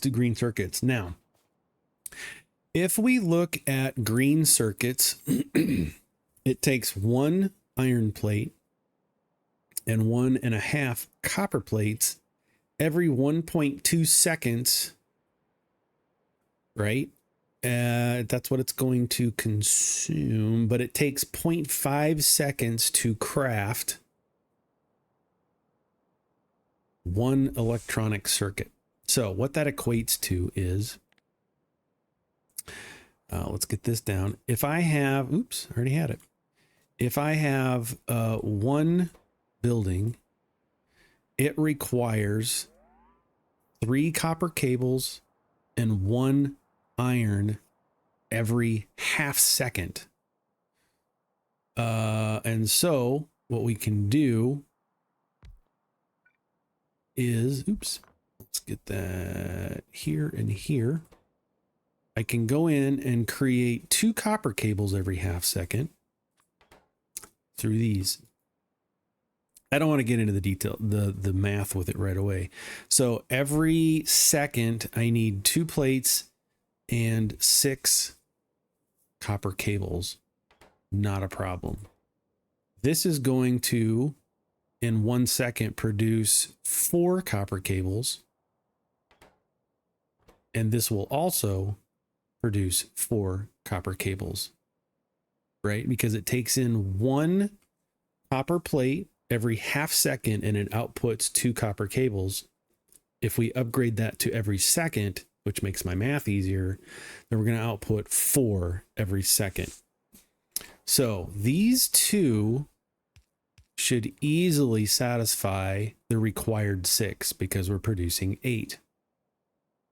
let's do green circuits. Now, if we look at green circuits, it takes 1 iron plate and 1.5 copper plates every 1.2 seconds, right? That's what it's going to consume, but it takes 0.5 seconds to craft 1 electronic circuit. So what that equates to is, let's get this down. If I have, oops, I already had it. If I have 1 building, it requires 3 copper cables and 1 iron every half second. And so what we can do is, oops, let's get that here and here. I can go in and create 2 copper cables every half second through these. I don't want to get into the detail, the math with it right away. So every second I need 2 plates and 6 copper cables. Not a problem. This is going to, in 1 second, produce 4 copper cables. And this will also produce 4 copper cables, right? Because it takes in 1 copper plate every half second and it outputs 2 copper cables. If we upgrade that to every second, which makes my math easier, then we're going to output 4 every second. So these 2 should easily satisfy the required 6 because we're producing 8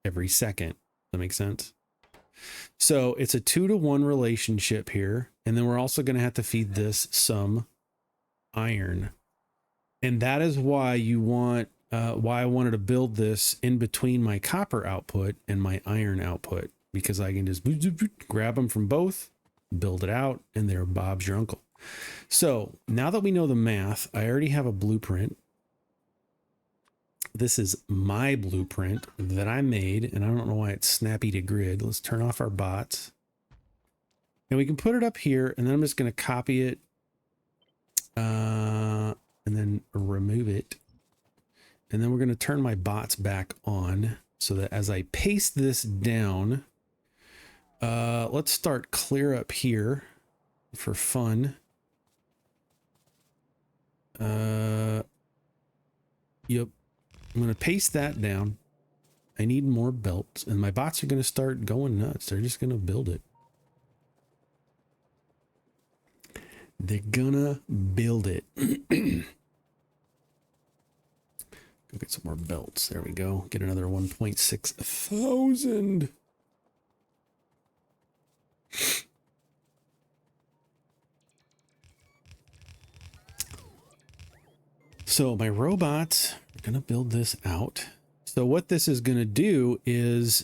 every second. That makes sense? So it's a 2-to-1 relationship here. And then we're also going to have to feed this some iron. And that is why you want, why I wanted to build this in between my copper output and my iron output, because I can just grab them from both, build it out, and there, Bob's your uncle. So now that we know the math, I already have a blueprint. This is my blueprint that I made, and I don't know why it's snappy to grid. Let's turn off our bots. And we can put it up here, and then I'm just going to copy it and then remove it. And then we're going to turn my bots back on so that as I paste this down, let's start clear up here for fun. Yep. I'm going to paste that down. I need more belts, and my bots are going to start going nuts. They're just going to build it. They're gonna build it. Go get some more belts. There we go. Get another 1.6 thousand. So my robots are gonna build this out. So what this is gonna do is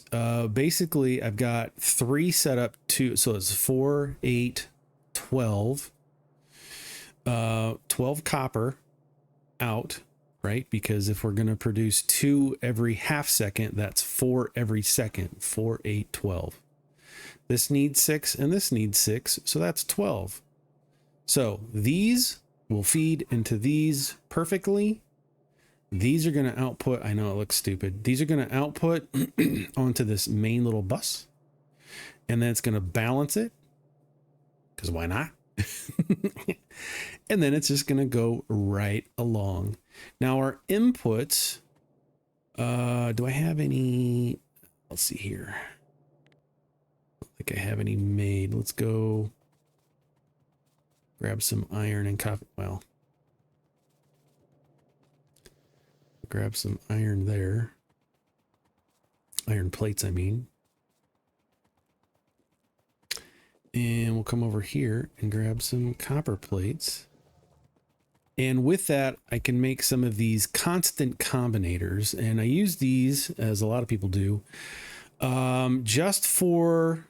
basically I've got 3 set up to, so it's 4, 8, 12. 12 copper out, right? Because if we're going to produce 2 every half second, that's 4 every second. 4, 8, 12. This needs 6 and this needs 6. So that's 12. So these will feed into these perfectly. These are going to output. I know it looks stupid. These are going to output onto this main little bus. And then it's going to balance it. Because why not? And then it's just going to go right along. Now our inputs, do I have any? Let's see here. I don't think I have any made. Let's go grab some iron and copper. Well, grab some iron there. Iron plates, I mean. And we'll come over here and grab some copper plates. And with that, I can make some of these constant combinators. And I use these, as a lot of people do, just for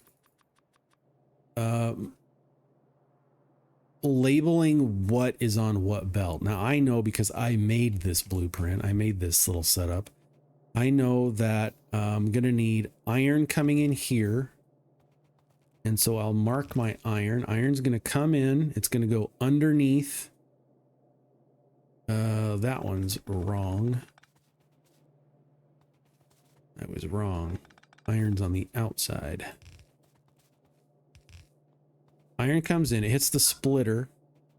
labeling what is on what belt. Now, I know because I made this blueprint. I made this little setup. I know that I'm going to need iron coming in here. And so I'll mark my iron. Iron's going to come in. It's going to go underneath. That one's wrong. That was wrong. Iron's on the outside. Iron comes in, it hits the splitter,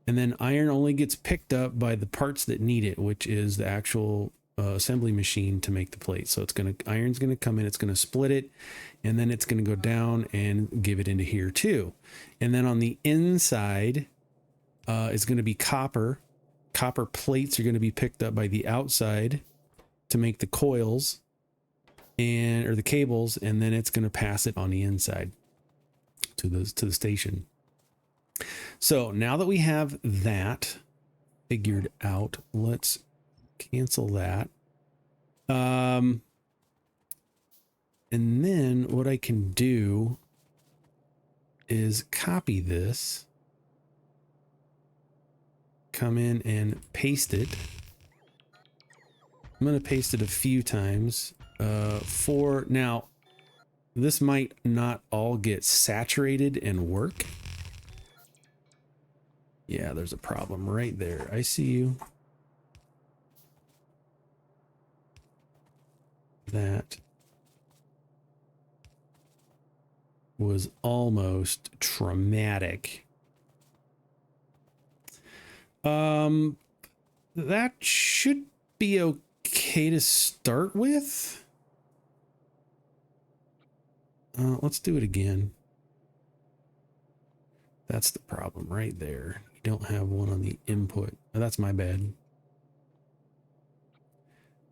and then iron only gets picked up by the parts that need it, which is the actual assembly machine to make the plate. So iron's gonna come in, it's gonna split it, and then it's gonna go down and give it into here too. And then on the inside, it's gonna be copper. Copper plates are gonna be picked up by the outside to make the coils or the cables, and then it's gonna pass it on the inside to the station. So now that we have that figured out, let's cancel that. And then what I can do is copy this, come in and paste it. I'm going to paste it a few times. Now, this might not all get saturated and work. Yeah, there's a problem right there. I see you. That was almost traumatic. That should be okay to start with. Let's do it again. That's the problem right there. You don't have one on the input. Oh, that's my bad.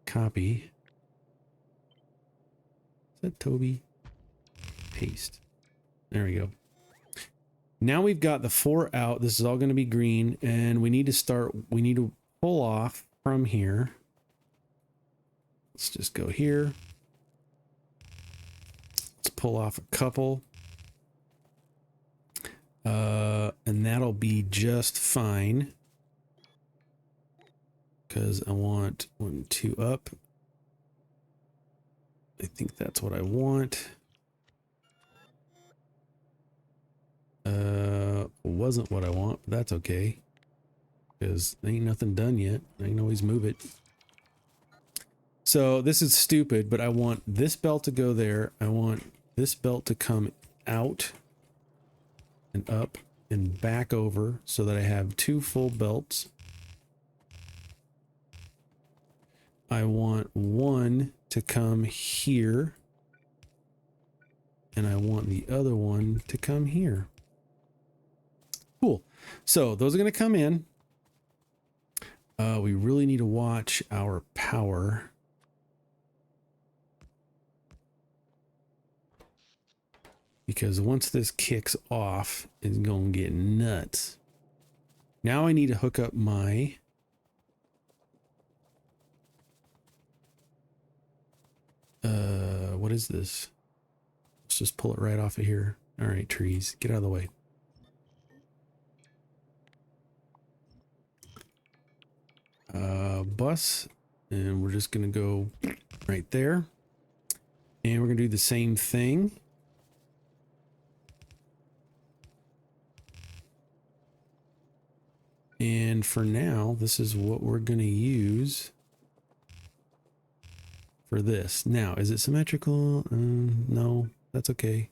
Copy. Is that Toby? Paste. There we go. Now we've got the 4 out. This is all going to be green, and we need to pull off from here. Let's just go here. Let's pull off a couple. And that'll be just fine. Because I want 1, 2 up. I think that's what I want. Wasn't what I want, but that's okay. Because ain't nothing done yet. I can always move it. So this is stupid, but I want this belt to go there. I want this belt to come out and up and back over so that I have 2 full belts. I want one to come here, and I want the other one to come here. Cool. So those are going to come in. We really need to watch our power. Because once this kicks off, it's going to get nuts. Now I need to hook up my what is this? Let's just pull it right off of here. All right, trees, get out of the way. Bus, and we're just gonna go right there, and we're gonna do the same thing. And for now, this is what we're gonna use for this. Now, is it symmetrical? No, that's okay.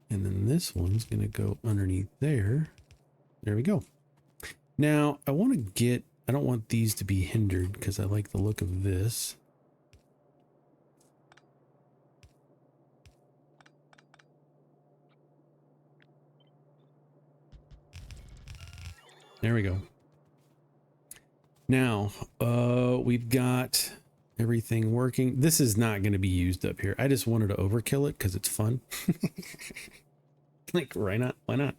And then this one's gonna go underneath there. There we go. Now, I don't want these to be hindered because I like the look of this. There we go. Now, we've got everything working. This is not going to be used up here. I just wanted to overkill it because it's fun. Like, why not? Why not?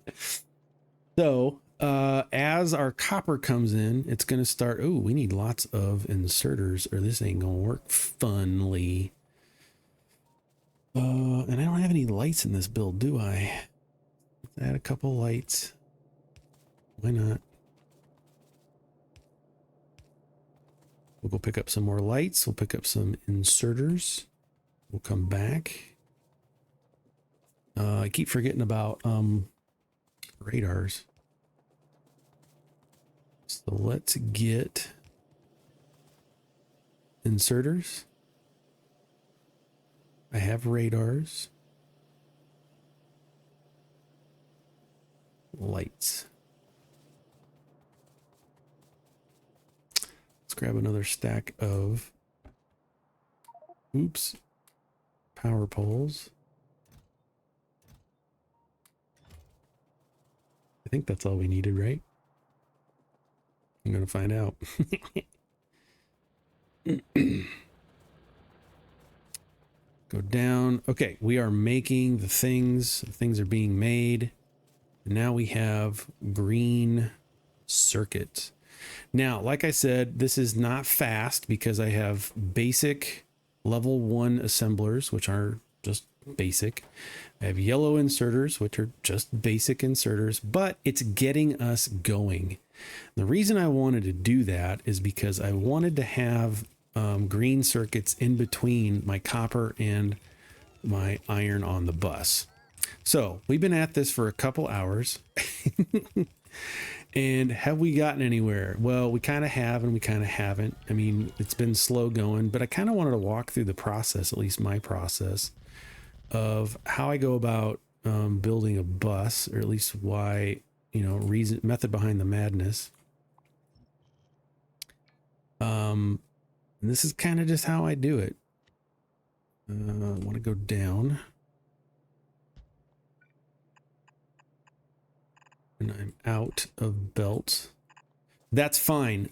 So, as our copper comes in, it's going to start. Oh, we need lots of inserters or this ain't going to work funly. And I don't have any lights in this build, do I? Let's add a couple lights. Why not? We'll go pick up some more lights. We'll pick up some inserters. We'll come back. I keep forgetting about radars. So let's get inserters. I have radars. Lights. Let's grab another stack of power poles. I think that's all we needed, right? I'm gonna find out. Go down. Okay, we are making the things. The things are being made. Now we have green circuits. Now, like I said, this is not fast because I have basic level 1 assemblers, which are just basic. I have yellow inserters, which are just basic inserters, but it's getting us going. The reason I wanted to do that is because I wanted to have green circuits in between my copper and my iron on the bus. So we've been at this for a couple hours. And have we gotten anywhere? Well, we kind of have and we kind of haven't. I mean, it's been slow going, but I kind of wanted to walk through the process, at least my process, of how I go about building a bus, or at least why, method behind the madness. And this is kind of just how I do it. I want to go down. And I'm out of belts. That's fine.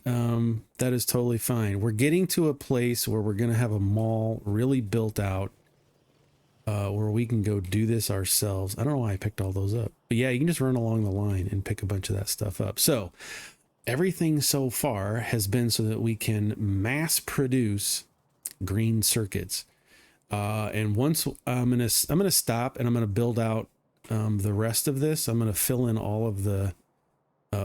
That is totally fine. We're getting to a place where we're going to have a mall really built out, where we can go do this ourselves. I don't know why I picked all those up, but yeah, you can just run along the line and pick a bunch of that stuff up. So everything so far has been so that we can mass produce green circuits. And once I'm going to stop and I'm going to build out the rest of this. I'm going to fill in all of the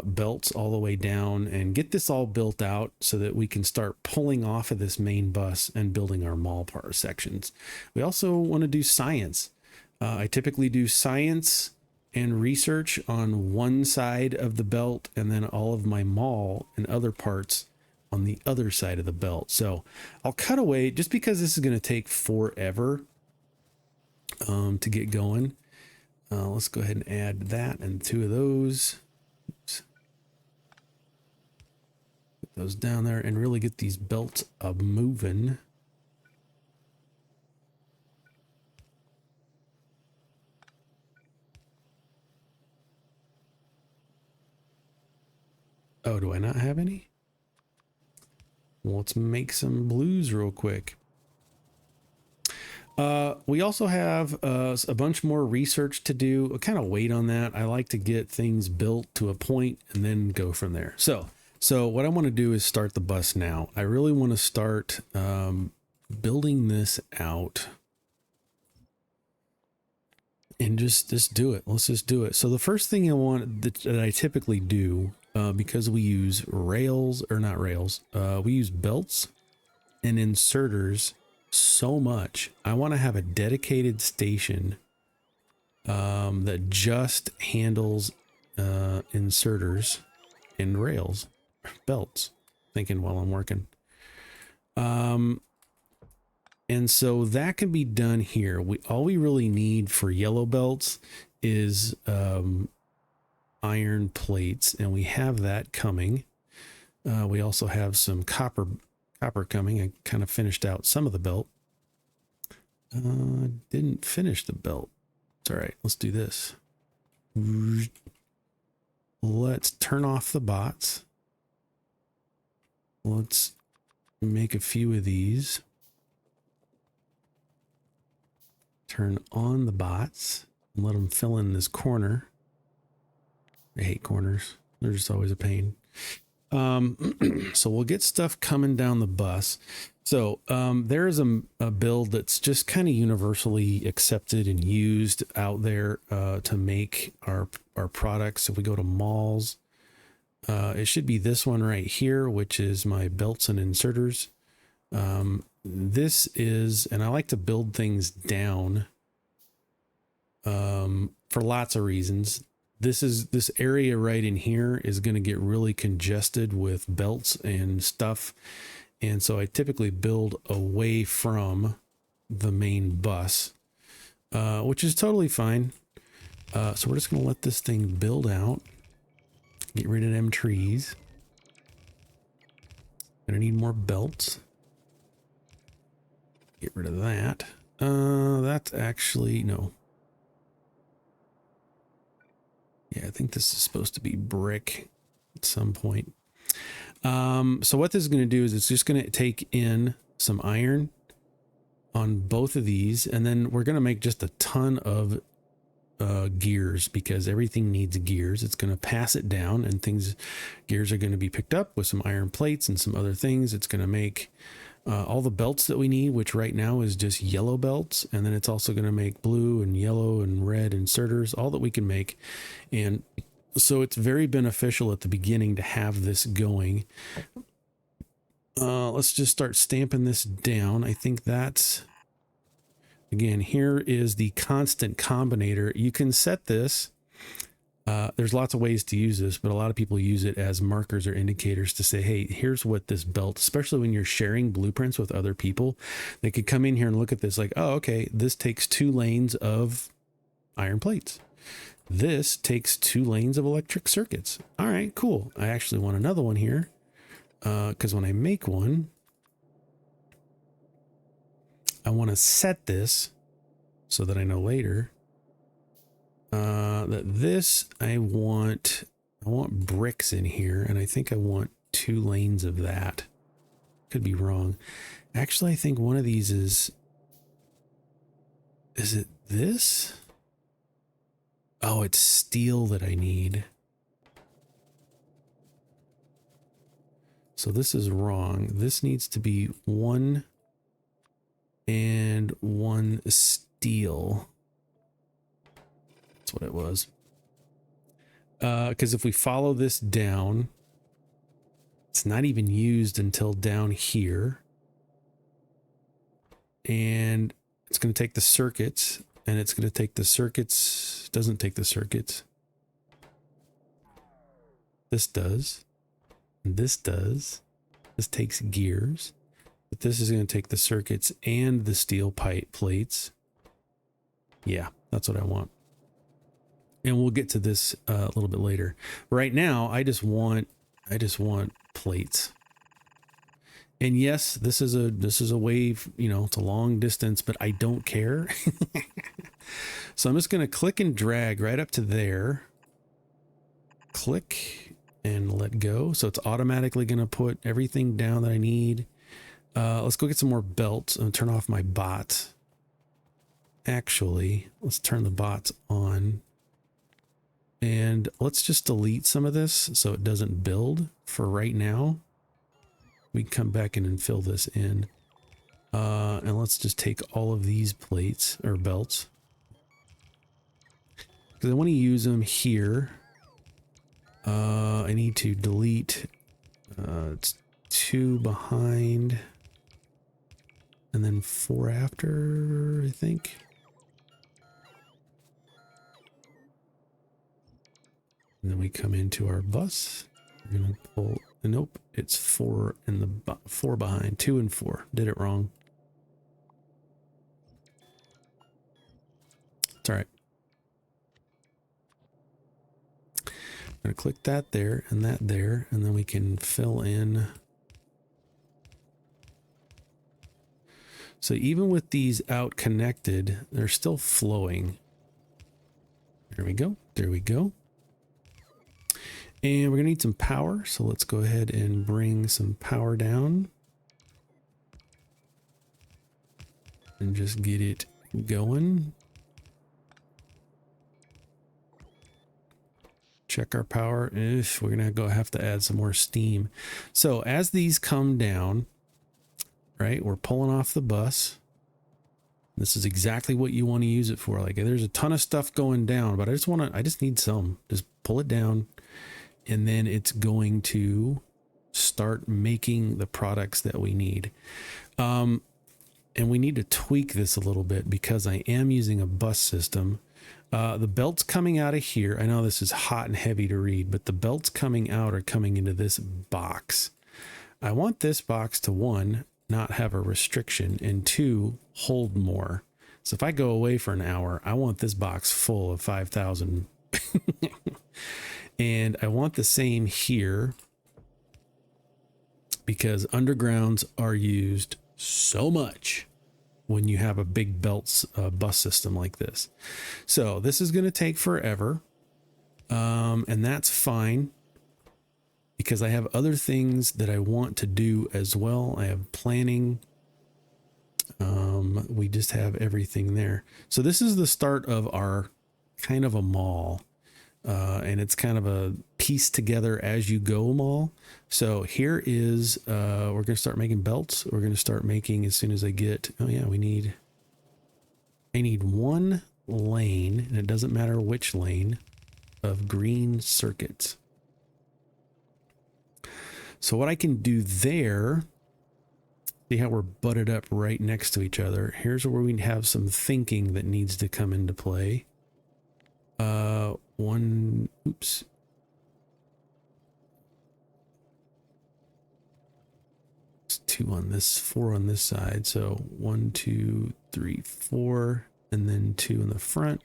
belts all the way down and get this all built out so that we can start pulling off of this main bus and building our mall part sections. We also want to do science. I typically do science and research on one side of the belt, and then all of my mall and other parts on the other side of the belt. So I'll cut away just because this is going to take forever to get going. Let's go ahead and add that and 2 of those. Oops. Put those down there and really get these belts moving. Oh, do I not have any? Well, let's make some blues real quick. We also have a bunch more research to do. I'll kind of wait on that. I like to get things built to a point and then go from there. So what I want to do is start the bus now. I really want to start building this out and just do it. Let's just do it. So the first thing I want that I typically do, because we use rails, or not rails, we use belts and inserters so much. I want to have a dedicated station that just handles inserters and rails, belts, thinking while I'm working. And so that can be done here. All we really need for yellow belts is iron plates, and we have that coming. We also have some copper coming. I kind of finished out some of the belt. Didn't finish the belt. It's all right. Let's do this. Let's turn off the bots. Let's make a few of these. Turn on the bots and let them fill in this corner. I hate corners. They're just always a pain. So we'll get stuff coming down the bus. So there is a build that's just kind of universally accepted and used out there to make our products. If we go to malls, It should be this one right here, which is my belts and inserters. This is, and I like to build things down for lots of reasons. This area right in here is going to get really congested with belts and stuff. And so I typically build away from the main bus, which is totally fine. So we're just going to let this thing build out. Get rid of them trees. Gonna need more belts. Get rid of that. That's actually, no. Yeah, I think this is supposed to be brick at some point. So what this is going to do is it's just going to take in some iron on both of these, and then we're going to make just a ton of gears, because everything needs gears. It's going to pass it down, and gears are going to be picked up with some iron plates and some other things. It's going to make all the belts that we need, which right now is just yellow belts. And then it's also going to make blue and yellow and red inserters, all that we can make. And so it's very beneficial at the beginning to have this going. Let's just start stamping this down. I think that's, again, here is the constant combinator. You can set this. There's lots of ways to use this, but a lot of people use it as markers or indicators to say, hey, here's what this belt, especially when you're sharing blueprints with other people, they could come in here and look at this like, oh, okay, this takes 2 lanes of iron plates. This takes 2 lanes of electric circuits. All right, cool. I actually want another one here, because when I make one, I want to set this so that I know later that this, I want bricks in here, and I think I want 2 lanes of that. Could be wrong. Actually, I think one of these is it this? Oh, it's steel that I need. So this is wrong. This needs to be 1 and 1 steel. That's what it was. Because if we follow this down, it's not even used until down here. And it's going to take the circuits, and it's going to take the circuits, doesn't take the circuits. This does. And this does. This takes gears. But this is going to take the circuits and the steel pipe plates. Yeah, that's what I want. And we'll get to this a little bit later. Right now, I just want plates. And yes, this is a wave, you know, it's a long distance, but I don't care. So I'm just going to click and drag right up to there. Click and let go. So it's automatically going to put everything down that I need. Let's go get some more belts and turn off my bot. Actually, let's turn the bots on. And let's just delete some of this so it doesn't build for right now. We can come back in and fill this in. And let's just take all of these plates or belts, because I want to use them here. I need to delete, it's 2 behind and then 4 after, I think. And then we come into our bus. We're going to pull, nope, it's 4 in the 4 behind, 2 and 4. Did it wrong. It's all right. I'm going to click that there, and then we can fill in. So even with these out connected, they're still flowing. There we go. There we go. And we're going to need some power. So let's go ahead and bring some power down. And just get it going. Check our power. We're going to have to add some more steam. So as these come down, right, we're pulling off the bus. This is exactly what you want to use it for. Like, there's a ton of stuff going down, but I just need some. Just pull it down and then it's going to start making the products that we need. And we need to tweak this a little bit because I am using a bus system. The belts coming out of here, I know this is hot and heavy to read, but the belts coming out are coming into this box. I want this box to, one, not have a restriction, and two, hold more. So if I go away for an hour, I want this box full of 5,000. And I want the same here because undergrounds are used so much when you have a big belts bus system like this. So this is going to take forever. And that's fine because I have other things that I want to do as well. I have planning. We just have everything there. So this is the start of our kind of a mall. And it's kind of a piece together as you go mall. So here is, we're going to start making belts. We're going to start making as soon as I get, oh yeah, I need one lane, and it doesn't matter which lane, of green circuits. So what I can do there, see how we're butted up right next to each other. Here's where we have some thinking that needs to come into play. Oops. It's 2 on this, 4 on this side. So 1, 2, 3, 4, and then 2 in the front.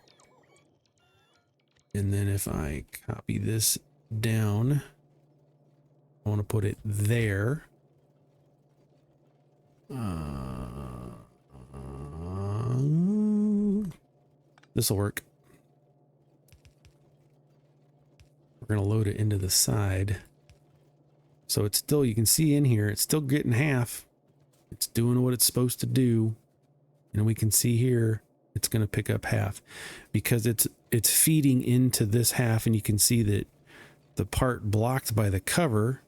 And then if I copy this down, I want to put it there. This will work. We're going to load it into the side. So it's still, you can see in here, it's still getting half. It's doing what it's supposed to do. And we can see here, it's going to pick up half because it's feeding into this half. And you can see that the part blocked by the cover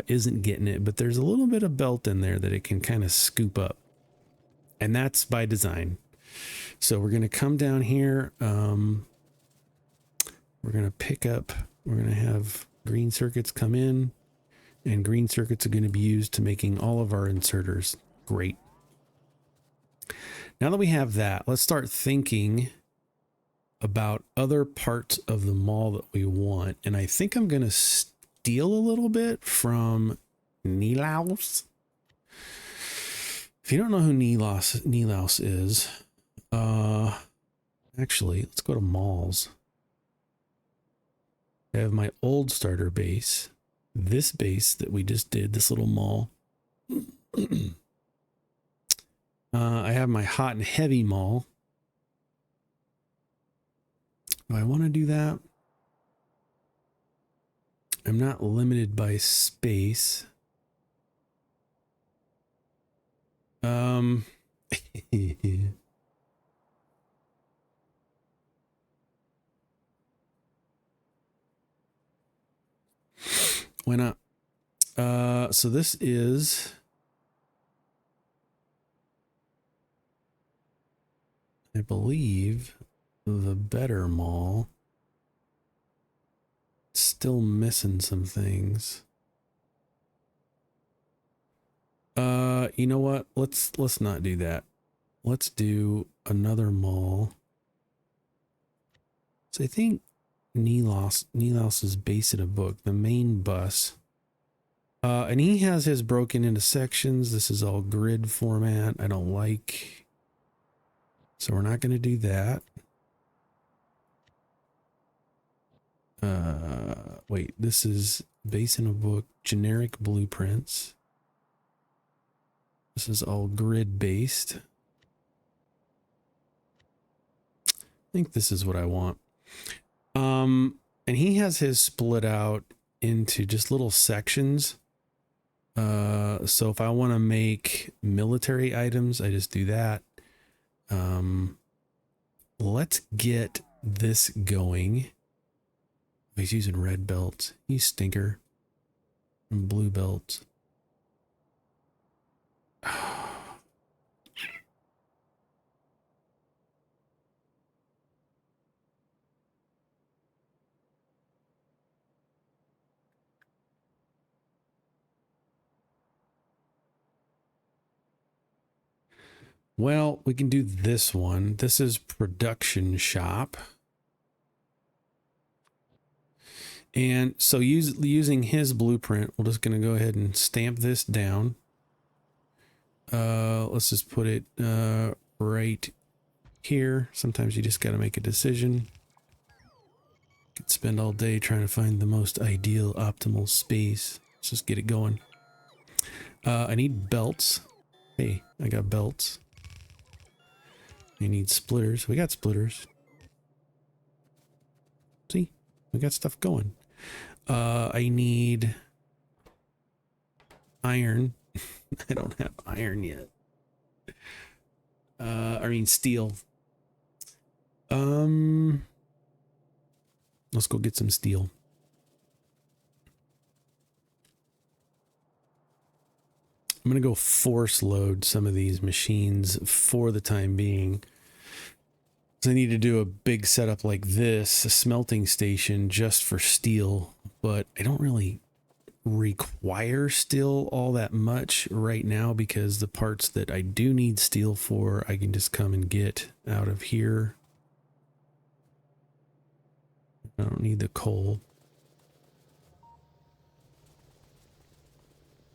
isn't getting it, but there's a little bit of belt in there that it can kind of scoop up. And that's by design. So we're going to come down here. We're going to pick up, we're going to have green circuits come in, and green circuits are going to be used to making all of our inserters. Great. Now that we have that, let's start thinking about other parts of the mall that we want. And I think I'm going to steal a little bit from Nilaus. If you don't know who Nilaus is, actually, let's go to malls. I have my old starter base, this base that we just did, this little mall. I have my hot and heavy mall. Do I want to do that? I'm not limited by space. Why not? So this is, I believe, the better mall. Still missing some things. You know what? Let's not do that. Let's do another mall. So I think Nilaus is based in a book, the main bus. And he has his broken into sections. This is all grid format. I don't like. So we're not going to do that. Wait, this is based in a book, generic blueprints. This is all grid based. I think this is what I want. And he has his split out into just little sections. So if I want to make military items, I just do that. Let's get this going. He's using red belts. He's stinker. And blue belts. Well, we can do this one. This is production shop. And so using his blueprint, we're just going to go ahead and stamp this down. Let's just put it right here. Sometimes you just got to make a decision. Could spend all day trying to find the most ideal optimal space. Let's just get it going. I need belts. Hey, I got belts. I need splitters. We got splitters. See, we got stuff going. I need iron. I don't have iron yet. I mean steel. Let's go get some steel. I'm going to go force load some of these machines for the time being. So I need to do a big setup like this, a smelting station just for steel, but I don't really require steel all that much right now because the parts that I do need steel for, I can just come and get out of here. I don't need the coal.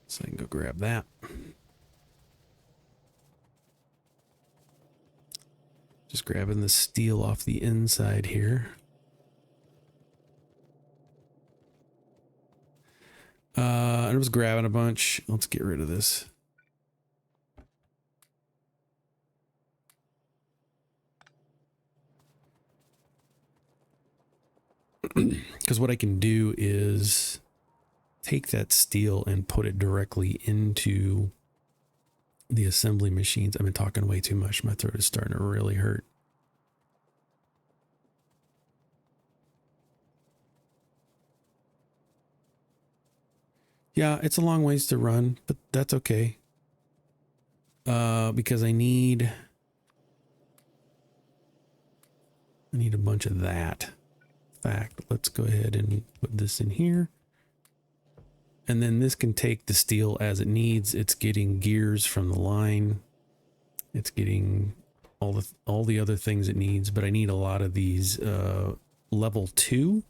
So I can go grab that. Just grabbing the steel off the inside here. I was grabbing a bunch. Let's get rid of this. Because what I can do is take that steel and put it directly into the assembly machines. I've been talking way too much. My throat is starting to really hurt. Yeah, it's a long ways to run, but that's okay. Because I need a bunch of that. In fact, let's go ahead and put this in here. And then this can take the steel as it needs. It's getting gears from the line. It's getting all the other things it needs, but I need a lot of these level 2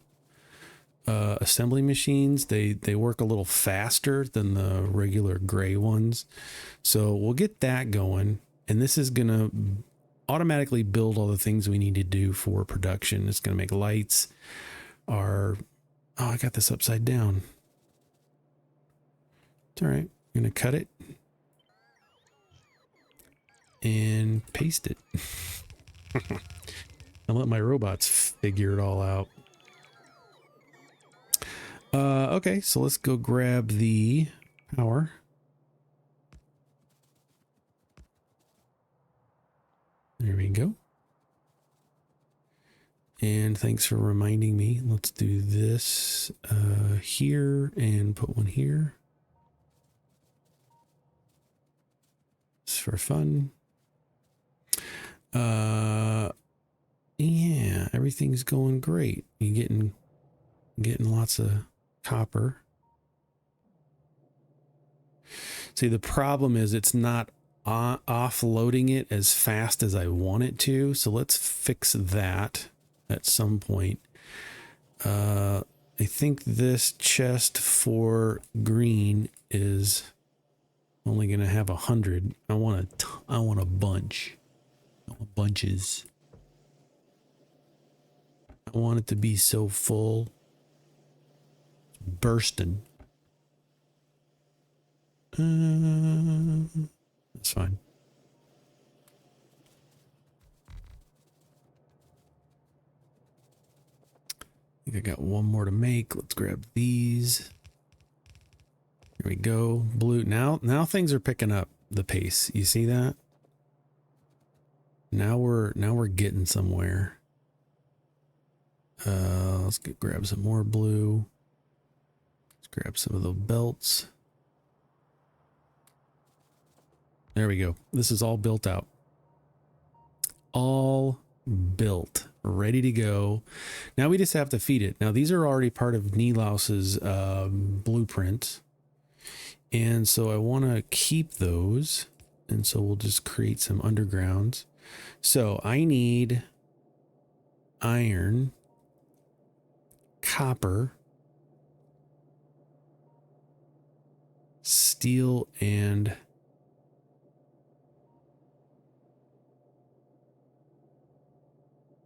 assembly machines. They work a little faster than the regular gray ones. So we'll get that going, and this is gonna automatically build all the things we need to do for production. It's gonna make lights. Oh, I got this upside down. It's all right. I'm gonna cut it and paste it. I'll let my robots figure it all out. Okay, so let's go grab the power. There we go. And thanks for reminding me. Let's do this here and put one here. Just for fun. Yeah, everything's going great. You're getting lots of copper. See, the problem is it's not offloading it as fast as I want it to. So let's fix that at some point. I think this chest for green is only going to have 100. I want a bunch. I want bunches. I want it to be so full. Bursting. That's fine. I think I got one more to make. Let's grab these. Here we go. Blue. Now things are picking up the pace. You see that? Now we're getting somewhere. Let's grab some more blue. Let's grab some of the belts. There we go. This is all built out. All built, ready to go. Now we just have to feed it. Now these are already part of Nilaus's blueprints. And so I want to keep those And so we'll just create some undergrounds. So I need iron, copper, steel, and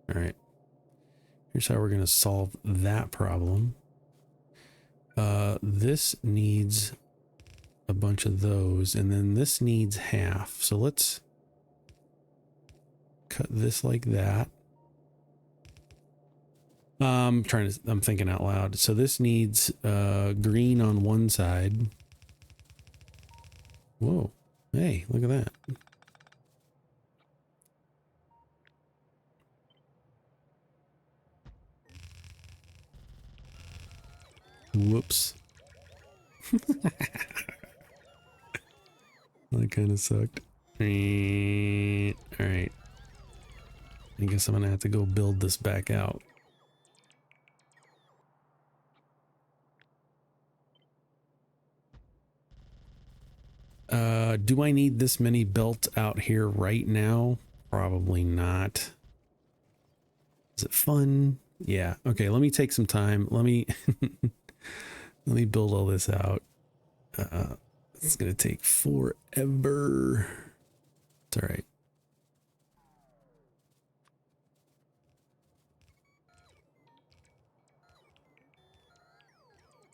all right. Here's how we're going to solve that problem. This needs a bunch of those, and then this needs half. So let's cut this like that. I'm thinking out loud. So this needs green on one side. Whoa. Hey, look at that. Whoops. That kind of sucked. All right. I guess I'm gonna have to go build this back out. Do I need this many built out here right now? Probably not. Is it fun? Yeah. Okay, let me take some time. Let me let me build all this out. It's gonna take forever. It's all right.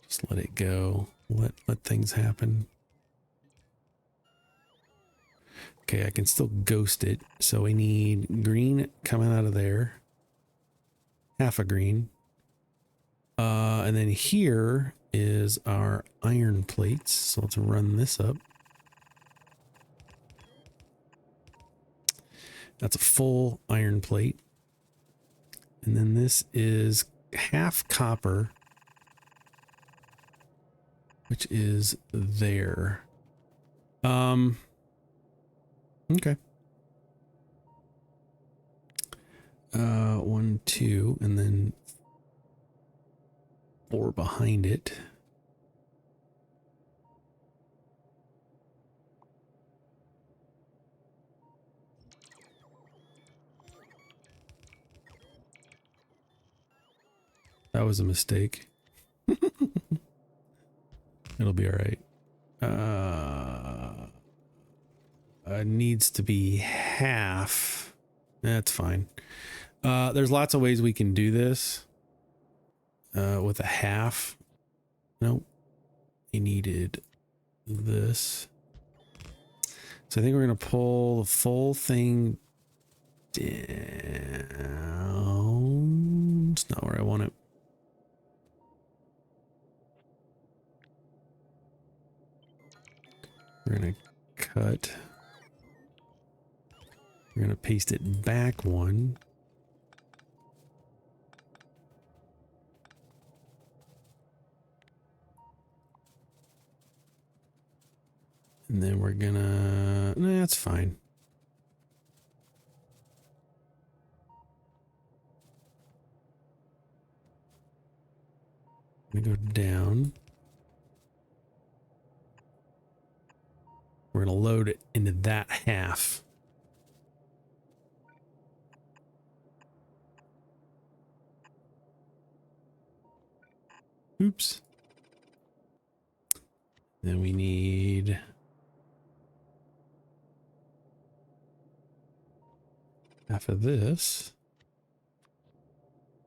Just let it go. Let things happen. Okay, I can still ghost it. So we need green coming out of there. Half a green. And then here is our iron plates. So let's run this up. That's a full iron plate. And then this is half copper, which is there. Okay. 1, 2, and then 4 behind it. That was a mistake. It'll be all right. Needs to be half. That's fine. There's lots of ways we can do this. With a half. Nope. We needed this. So I think we're going to pull the full thing down. It's not where I want it. We're going to cut. We're going to paste it back one. And then we're gonna, nah, that's fine. We go down. We're gonna load it into that half. Oops. Then we need half of this.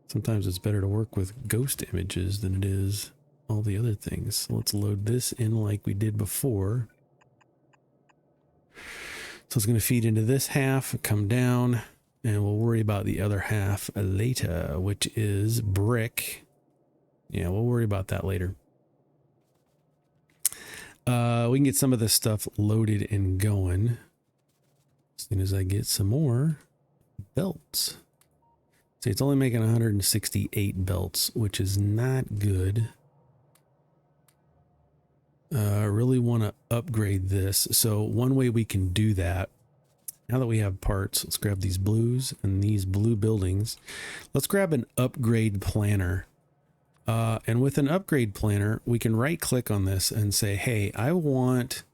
Sometimes it's better to work with ghost images than it is all the other things. So let's load this in like we did before. So it's going to feed into this half, come down, and we'll worry about the other half later, which is brick. Yeah, we'll worry about that later. We can get some of this stuff loaded and going as soon as I get some more belts. See, it's only making 168 belts, which is not good. I really want to upgrade this. So one way we can do that, now that we have parts, let's grab these blues and these blue buildings. Let's grab an upgrade planner. And with an upgrade planner, we can right click on this and say, hey, I want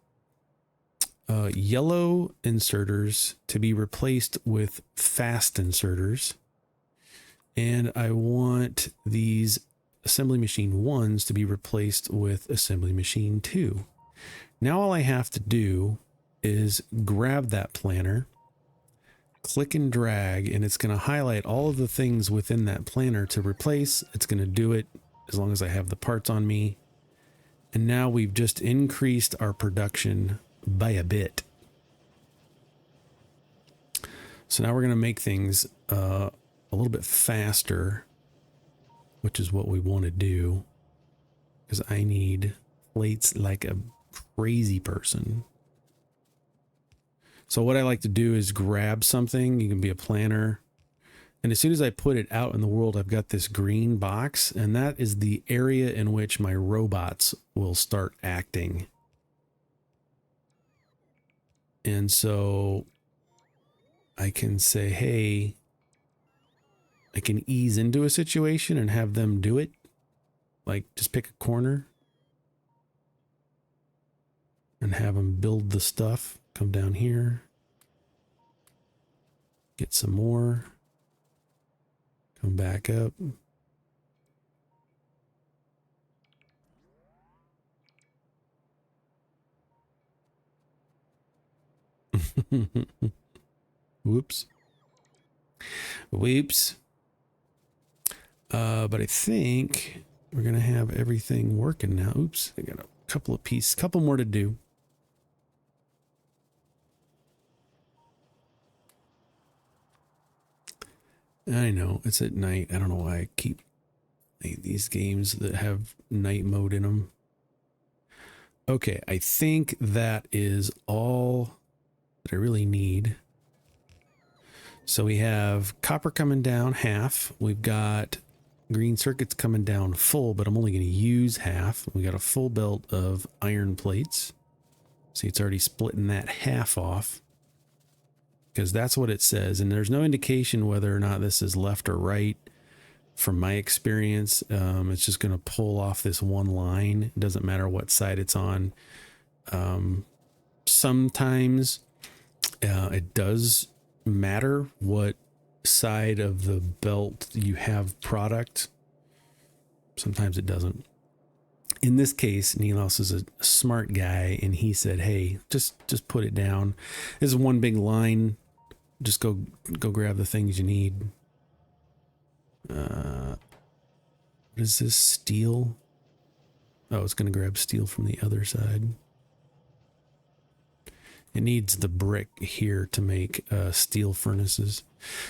yellow inserters to be replaced with fast inserters. And I want these assembly machine 1s to be replaced with assembly machine 2. Now all I have to do is grab that planner, click and drag, and it's going to highlight all of the things within that planner to replace. It's going to do it as long as I have the parts on me. And now we've just increased our production by a bit. So now we're going to make things a little bit faster, which is what we want to do, because I need plates like a crazy person. So what I like to do is grab something. You can be a planner. And as soon as I put it out in the world, I've got this green box, and that is the area in which my robots will start acting. And so I can say, hey, I can ease into a situation and have them do it. Like just pick a corner and have them build the stuff. Come down here, get some more, come back up. Whoops. But I think we're going to have everything working now. Oops. I got a couple more to do. I know it's at night. I don't know why I keep these games that have night mode in them. Okay. I think that is all that I really need. So we have copper coming down half. We've got green circuits coming down full, but I'm only going to use half. We got a full belt of iron plates. See, it's already splitting that half off because that's what it says. And there's no indication whether or not this is left or right. From my experience, it's just going to pull off this one line. It doesn't matter what side it's on. Sometimes it does matter what side of the belt you have product. Sometimes it doesn't. In this case, Nilaus is a smart guy, and he said, hey, just put it down. This is one big line. Just go grab the things you need. What is this? Steel? Oh, it's going to grab steel from the other side. It needs the brick here to make steel furnaces.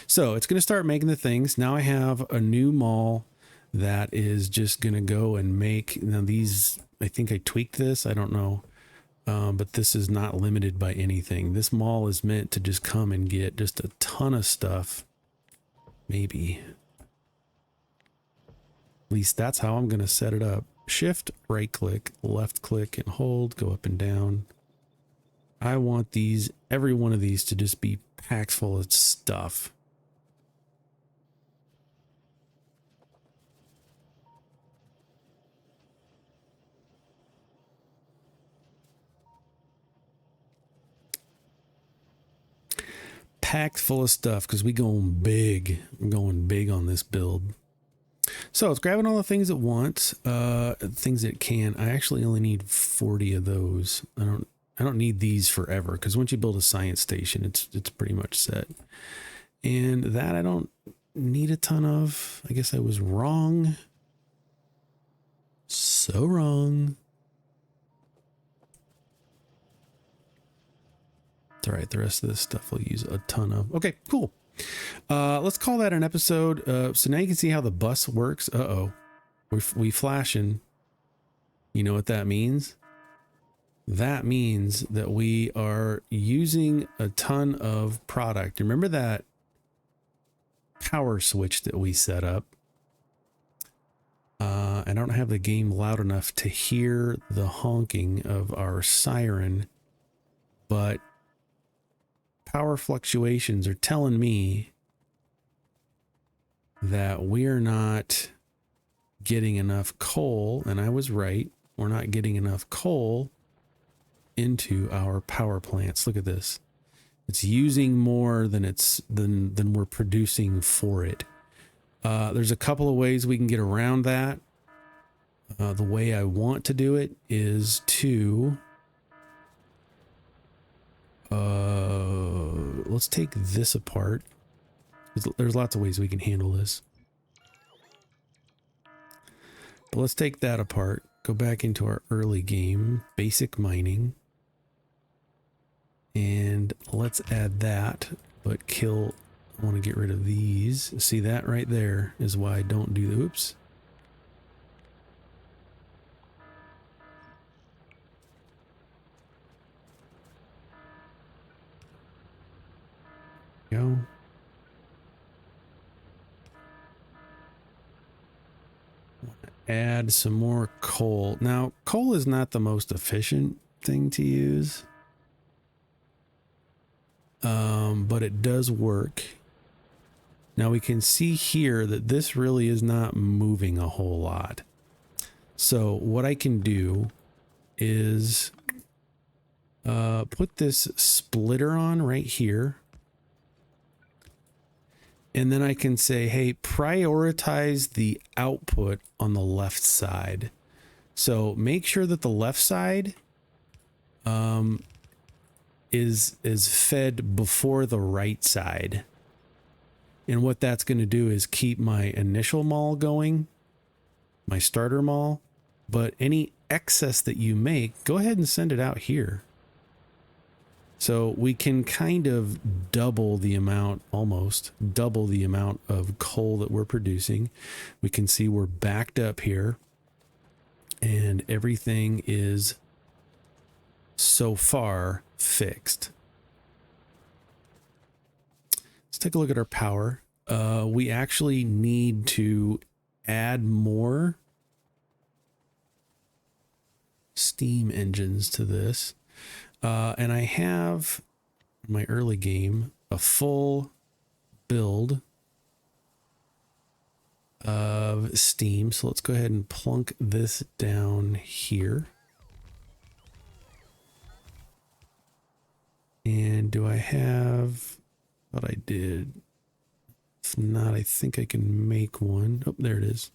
So it's going to start making the things. Now I have a new mall that is just going to go and make. Now these, I think I tweaked this. I don't know. But this is not limited by anything. This mall is meant to just come and get just a ton of stuff. Maybe. At least that's how I'm going to set it up. Shift, right click, left click, and hold. Go up and down. I want these, every one of these to just be packed full of stuff. Packed full of stuff because we going big. I'm going big on this build. So it's grabbing all the things it wants, things it can. I actually only need 40 of those. I don't need these forever because once you build a science station, it's pretty much set. And that I don't need a ton of. I guess I was wrong. So wrong. It's all right. The rest of this stuff we'll use a ton of. Okay, cool. Let's call that an episode. So now you can see how the bus works. Uh-oh. We flashing. You know what that means? That means that we are using a ton of product. Remember that power switch that we set up? I don't have the game loud enough to hear the honking of our siren, but power fluctuations are telling me that we're not getting enough coal, and I was right. We're not getting enough coal into our power plants. Look at this. It's using more than than we're producing for it. There's a couple of ways we can get around that. The way I want to do it is to let's take this apart. There's lots of ways we can handle this. But let's take that apart. Go back into our early game, basic mining. And let's add that, but kill, I want to get rid of these. See, that right there is why I don't do the, oops. Go. Add some more coal. Now, coal is not the most efficient thing to use. But it does work. Now we can see here that this really is not moving a whole lot. So what I can do is put this splitter on right here. And then I can say, hey, prioritize the output on the left side. So make sure that the left side is fed before the right side. And what that's going to do is keep my initial mall going, my starter mall, but any excess that you make, go ahead and send it out here. So we can kind of double the amount, almost double the amount of coal that we're producing. We can see we're backed up here and everything is so far fixed. Let's take a look at our power. We actually need to add more steam engines to this. And I have in my early game a full build of steam. So let's go ahead and plunk this down here. And do I have what I did? If not, I think I can make one. Oh, there it is.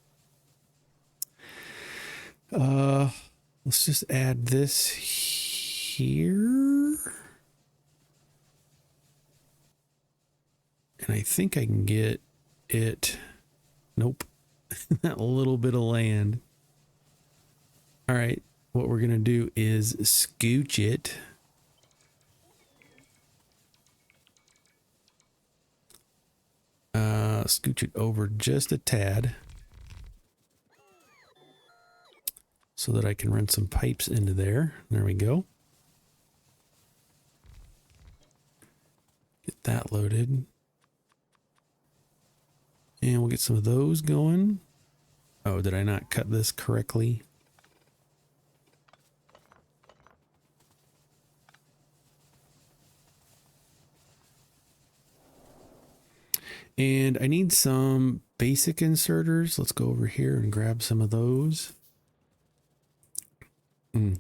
Let's just add this here. And I think I can get it. Nope. That little bit of land. All right. What we're going to do is scooch it. Scooch it over just a tad so that I can run some pipes into there. There we go. Get that loaded. And we'll get some of those going. Oh, did I not cut this correctly? And I need some basic inserters. Let's go over here and grab some of those. We'll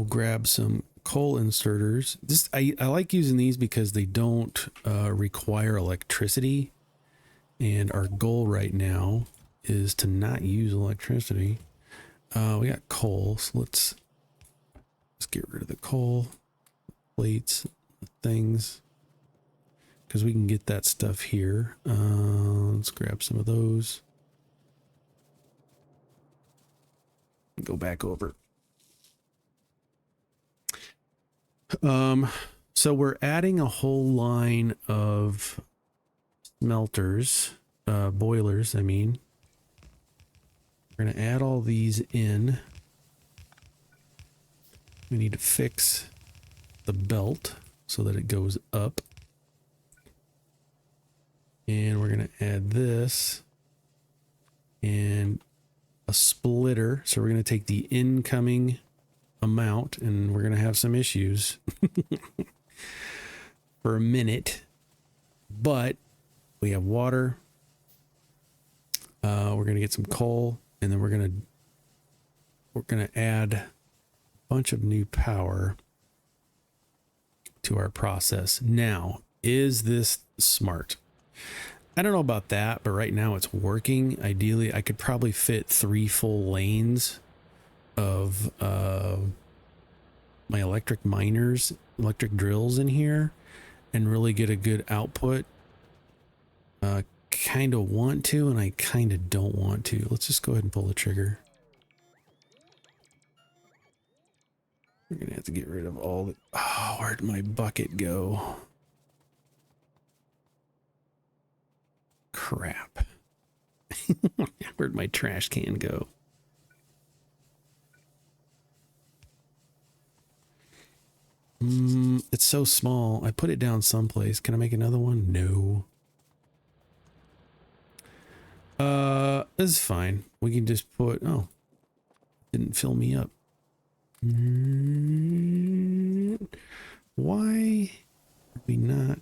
grab some coal inserters. I like using these because they don't require electricity. And our goal right now is to not use electricity. We got coal, so let's get rid of the coal. Plates, things, because we can get that stuff here. Let's grab some of those. Go back over. So we're adding a whole line of smelters, boilers, I mean. We're going to add all these in. We need to fix the belt so that it goes up. And we're going to add this and a splitter. So we're going to take the incoming amount and we're going to have some issues for a minute, but we have water. We're going to get some coal and then we're going to we're going to add a bunch of new power to our process. Now, is this smart? I don't know about that, but right now it's working. Ideally, I could probably fit 3 full lanes of my electric miners, electric drills in here, and really get a good output. Kind of want to, and I kind of don't want to. Let's just go ahead and pull the trigger. We're gonna have to get rid of all the... Oh, where'd my bucket go? Crap. Where'd my trash can go? It's so small. I put it down someplace. Can I make another one? No. This is fine. We can just put... Oh. Didn't fill me up. Why did we not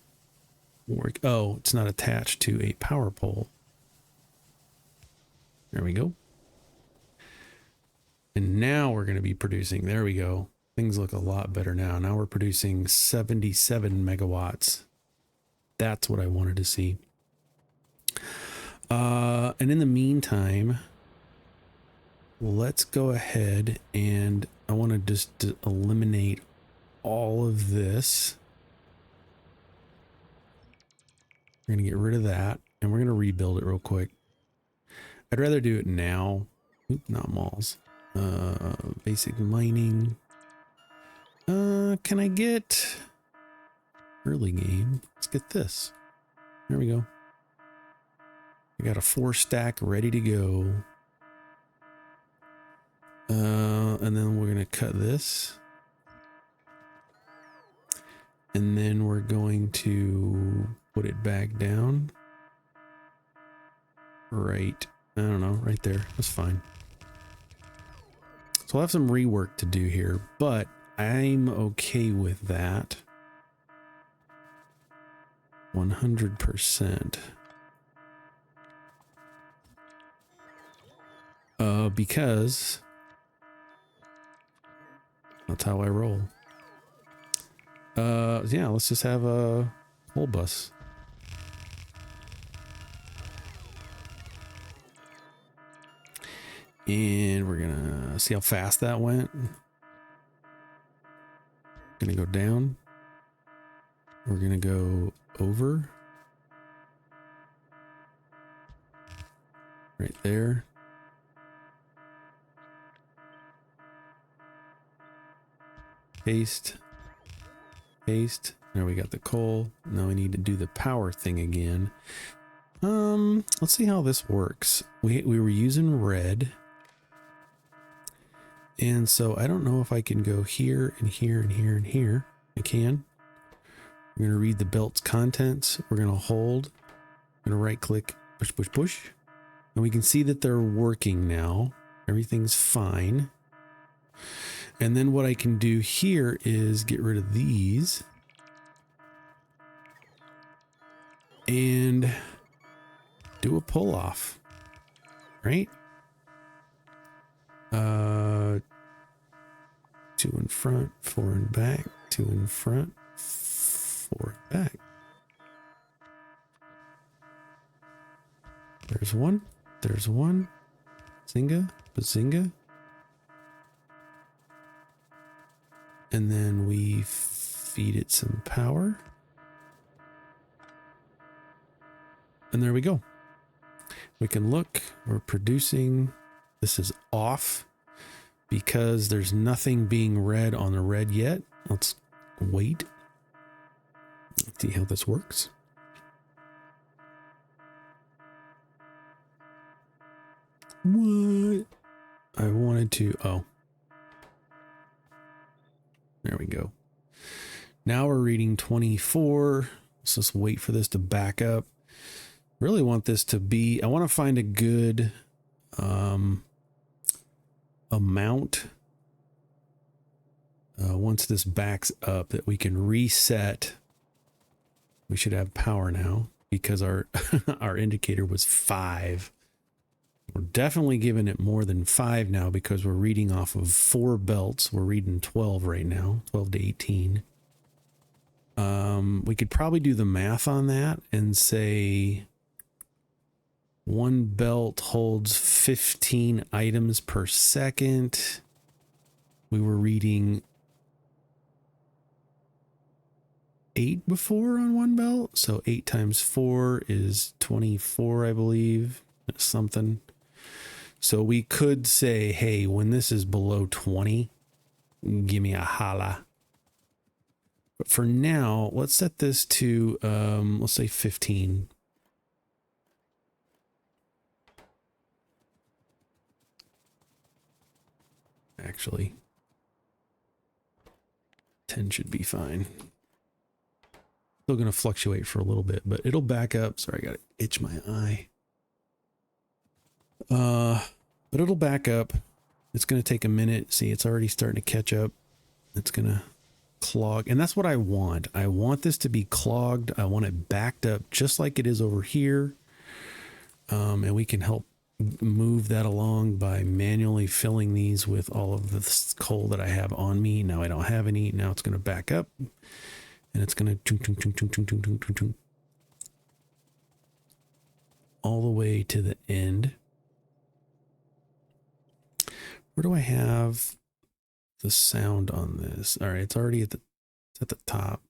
work? Oh, it's not attached to a power pole. There we go. And now we're going to be producing... There we go. Things look a lot better now. Now we're producing 77 megawatts. That's what I wanted to see. And in the meantime, let's go ahead and I want to just eliminate all of this. We're going to get rid of that and we're going to rebuild it real quick. I'd rather do it now. Oop, not malls. Basic mining. Can I get early game? Let's get this. There we go. I got a 4 stack ready to go. And then we're going to cut this. And then we're going to put it back down. Right. I don't know. Right there. That's fine. So I'll have some rework to do here, but I'm okay with that. 100%. Because that's how I roll. Yeah, let's just have a whole bus. And we're gonna see how fast that went. Gonna go down. We're gonna go over. Right there. Paste. Paste. Now we got the coal. Now we need to do the power thing again. Let's see how this works. We were using red. And so I don't know if I can go here and here and here and here. I can. We're going to read the belt's contents. We're going to hold. I'm going to right click, push, push, push. And we can see that they're working now. Everything's fine. And then what I can do here is get rid of these. And do a pull off. Right? 2 in front, 4 in back, 2 in front, 4 in back. There's one. There's one. Zinga, bazinga. And then we feed it some power. And there we go. We can look, we're producing. This is off because there's nothing being read on the red yet. Let's wait. Let's see how this works. What? I wanted to, oh. There we go. Now we're reading 24. Let's just wait for this to back up. Really want this to be, I want to find a good amount once this backs up that we can reset. We should have power now because our our indicator was 5. We're definitely giving it more than 5 now because we're reading off of 4 belts. We're reading 12 right now, 12 to 18. We could probably do the math on that and say 1 belt holds 15 items per second. We were reading 8 before on 1 belt. So 8 times 4 is 24, I believe. Something. So we could say, hey, when this is below 20, give me a holla. But for now, let's set this to, let's say 15. Actually, 10 should be fine. Still going to fluctuate for a little bit, but it'll back up. Sorry, I got to itch my eye. But it'll back up. It's going to take a minute. See, it's already starting to catch up. It's going to clog. And that's what I want. I want this to be clogged. I want it backed up just like it is over here. And we can help move that along by manually filling these with all of the coal that I have on me. Now I don't have any. Now it's going to back up and it's going to all the way to the end. Where do I have the sound on this? All right, it's already at the top.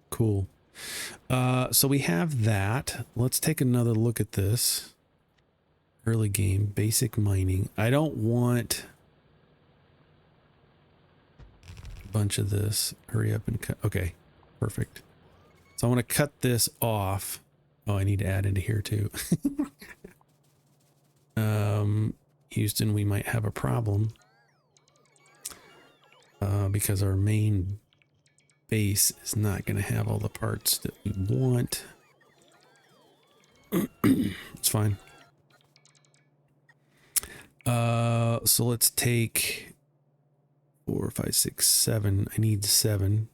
Cool. So we have that. Let's take another look at this. Early game, basic mining. I don't want a bunch of this. Hurry up and cut. Okay, perfect. So I want to cut this off. Oh, I need to add into here too. Houston, we might have a problem. Because our main base is not going to have all the parts that we want. It's fine. So let's take 4, 5, 6, 7. I need 7.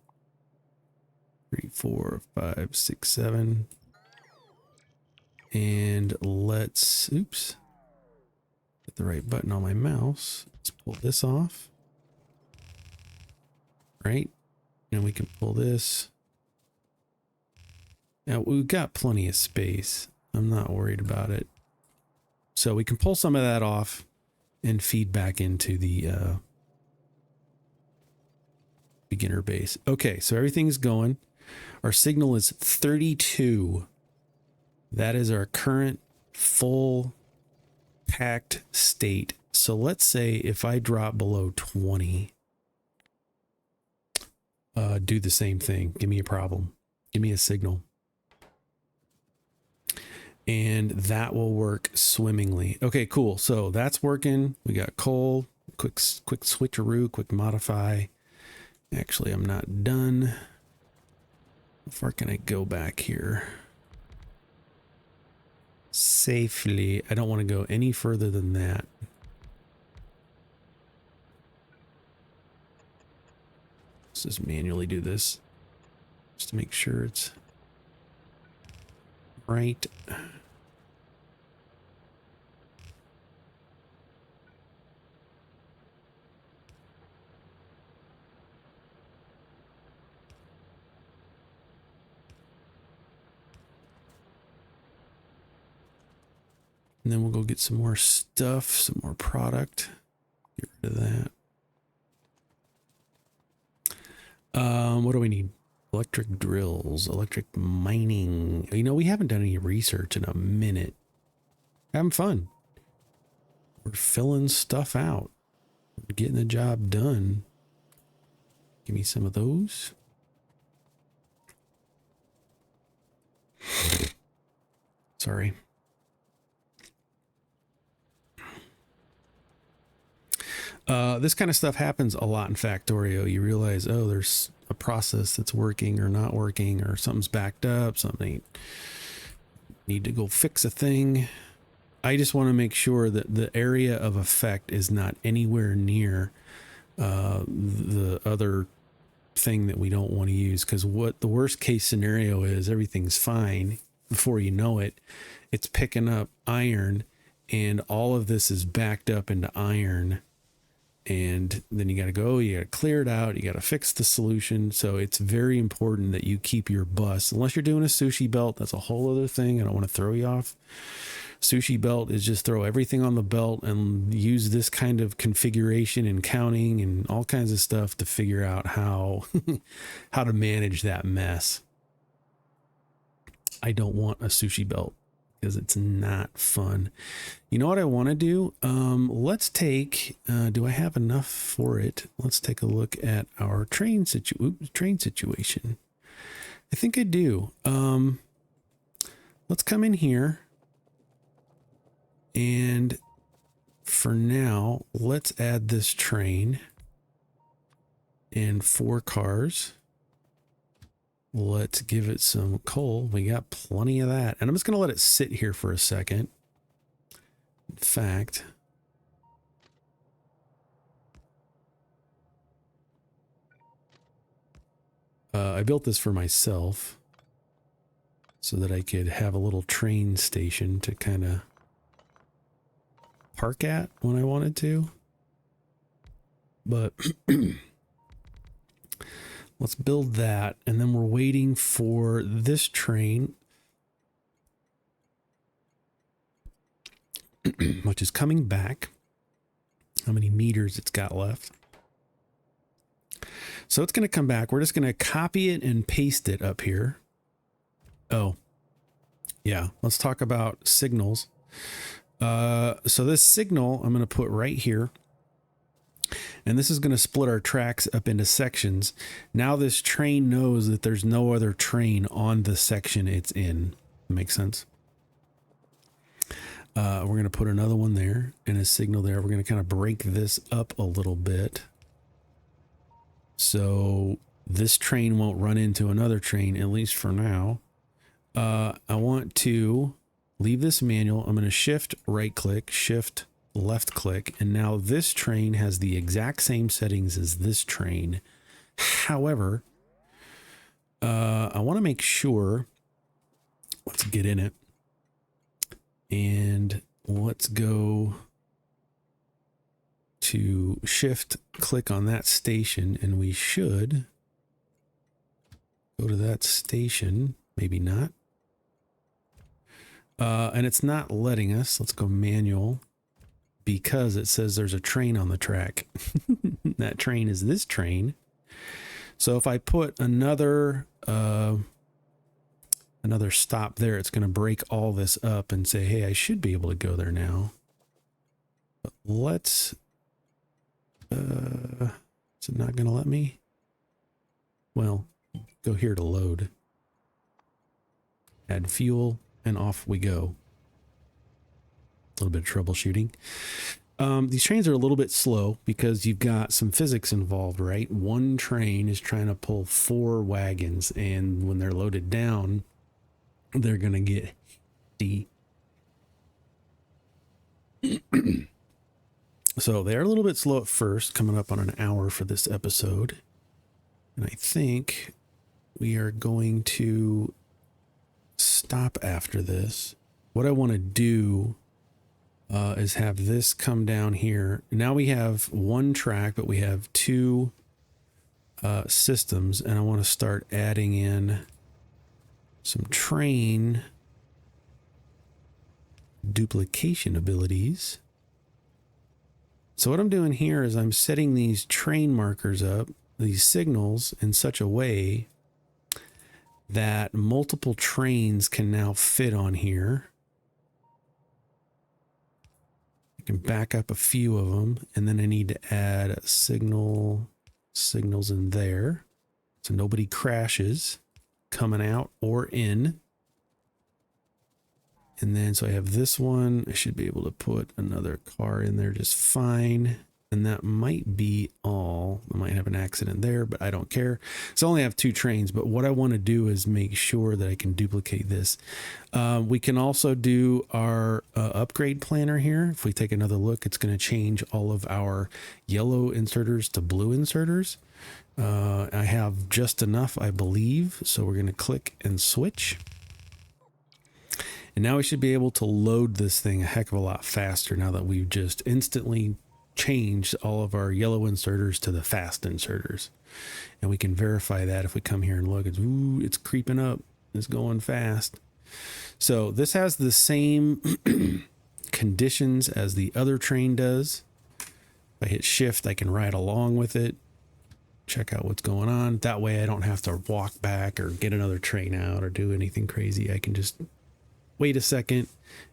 3, 4, 5, 6, 7. And let's, oops, hit the right button on my mouse. Let's pull this off. Right? And we can pull this. Now we've got plenty of space. I'm not worried about it. So we can pull some of that off and feed back into the beginner base. Okay, so everything's going. Our signal is 32. That is our current full packed state. So let's say if I drop below 20, do the same thing. Give me a problem. Give me a signal. And that will work swimmingly. Okay, cool. So that's working. We got coal. Quick switcheroo, quick modify. Actually, I'm not done. How far can I go back here? Safely. I don't want to go any further than that. Let's just manually do this just to make sure it's right. And then we'll go get some more stuff, some more product. Get rid of that. What do we need? Electric drills, electric mining. You know, we haven't done any research in a minute. Having fun. We're filling stuff out. We're getting the job done. Give me some of those. Sorry. This kind of stuff happens a lot in Factorio. You realize, oh, there's a process that's working or not working, or something's backed up, something need to go fix a thing. I just want to make sure that the area of effect is not anywhere near the other thing that we don't want to use, because what the worst case scenario is, everything's fine. Before you know it, it's picking up iron, and all of this is backed up into iron. And then you got to go, you got to clear it out, you got to fix the solution. So it's very important that you keep your bus, unless you're doing a sushi belt. That's a whole other thing. I don't want to throw you off. Sushi belt is just throw everything on the belt and use this kind of configuration and counting and all kinds of stuff to figure out how how to manage that mess. I don't want a sushi belt because it's not fun. You know what I want to do? Let's take, do I have enough for it? Let's take a look at our train situation. I think I do. Let's come in here. And for now, let's add this train and 4 cars. Let's give it some coal. We got plenty of that. And I'm just going to let it sit here for a second. In fact, I built this for myself so that I could have a little train station to kind of park at when I wanted to. But let's build that, and then we're waiting for this train which is coming back. How many meters it's got left. So it's going to come back. We're just going to copy it and paste it up here. Oh, yeah. Let's talk about signals. So this signal I'm going to put right here. And this is going to split our tracks up into sections. Now this train knows that there's no other train on the section it's in. Makes sense? We're going to put another one there and a signal there. We're going to kind of break this up a little bit. So this train won't run into another train, at least for now. I want to leave this manual. I'm going to shift right click, shift left click. And now this train has the exact same settings as this train. However, I want to make sure, let's get in it. And let's go to shift click on that station, and we should go to that station. Maybe not. And it's not letting us. Let's go manual because it says there's a train on the track. That train is this train. So if I put another stop there, it's going to break all this up and say, hey, I should be able to go there now. But let's, is it not going to let me? Well, go here to load. Add fuel, and off we go. A little bit of troubleshooting. These trains are a little bit slow because you've got some physics involved, right? One train is trying to pull 4 wagons, and when they're loaded down, they're going to get D. So they're a little bit slow at first, coming up on an hour for this episode. And I think we are going to stop after this. What I want to do is have this come down here. Now we have one track, but we have 2 systems, and I want to start adding in some train duplication abilities. So what I'm doing here is I'm setting these train markers up, these signals, in such a way that multiple trains can now fit on here. I can back up a few of them, and then I need to add a signals in there so nobody crashes coming out or in. And then so I have this one. I should be able to put another car in there just fine. And that might be all. I'm might have an accident there, but I don't care. So I only have 2 trains, but what I want to do is make sure that I can duplicate this. We can also do our upgrade planner here. If we take another look, it's going to change all of our yellow inserters to blue inserters. I have just enough, I believe. So we're going to click and switch. And now we should be able to load this thing a heck of a lot faster now that we've just instantly changed all of our yellow inserters to the fast inserters. And we can verify that if we come here and look. It's creeping up. It's going fast. So this has the same conditions as the other train does. If I hit shift, I can ride along with it. Check out what's going on. That way I don't have to walk back or get another train out or do anything crazy. I can just wait a second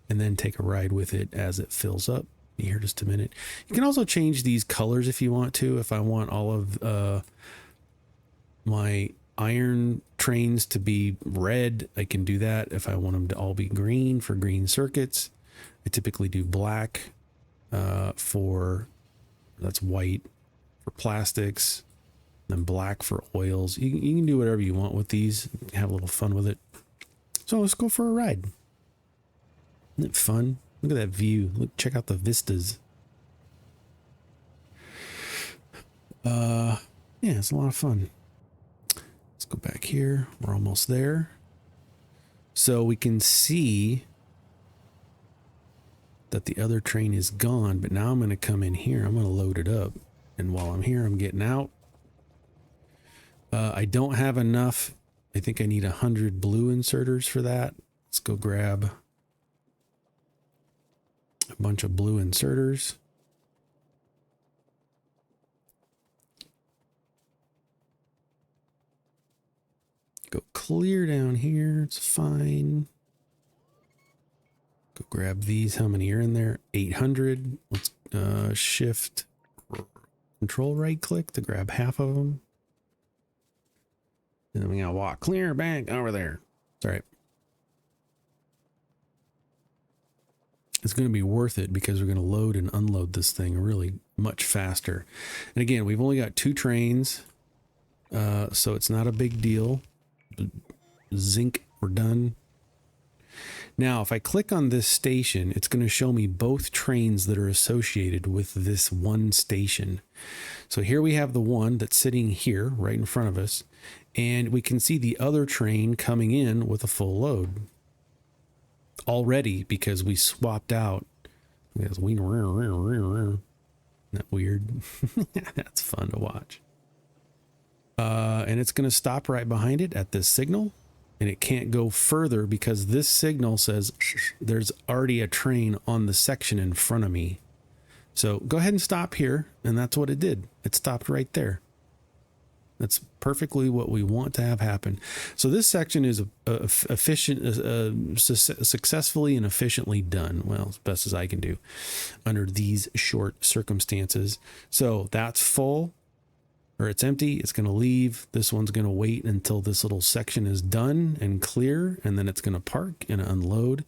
and then take a ride with it as it fills up. Here just a minute. You can also change these colors if you want to. If I want all of my iron trains to be red, I can do that. If I want them to all be green for green circuits, I typically do black that's white for plastics, then black for oils. You can do whatever you want with these. Have a little fun with it. So let's go for a ride. Isn't it fun? Look at that view. Look, check out the vistas. Yeah, it's a lot of fun. Let's go back here. We're almost there. So we can see that the other train is gone, but now I'm going to come in here. I'm going to load it up. And while I'm here, I'm getting out. I don't have enough. I think I need 100 blue inserters for that. Let's go grab a bunch of blue inserters. Go clear down here. It's fine. Go grab these. How many are in there? 800. Let's shift control right click to grab half of them. And then we gotta walk clear back over there. It's all right. It's going to be worth it because we're going to load and unload this thing really much faster. And again, we've only got 2 trains, so it's not a big deal. Zinc, we're done. Now, if I click on this station, it's going to show me both trains that are associated with this one station. So here we have the one that's sitting here right in front of us, and we can see the other train coming in with a full load already because we swapped out. Isn't that weird? That's fun to watch. And it's going to stop right behind it at this signal, and it can't go further because this signal says there's already a train on the section in front of me. So go ahead and stop here, and that's what it did. It stopped right there. That's perfectly what we want to have happen. So this section is successfully and efficiently done. Well, as best as I can do under these short circumstances. So that's full, or it's empty. It's going to leave. This one's going to wait until this little section is done and clear, and then it's going to park and unload.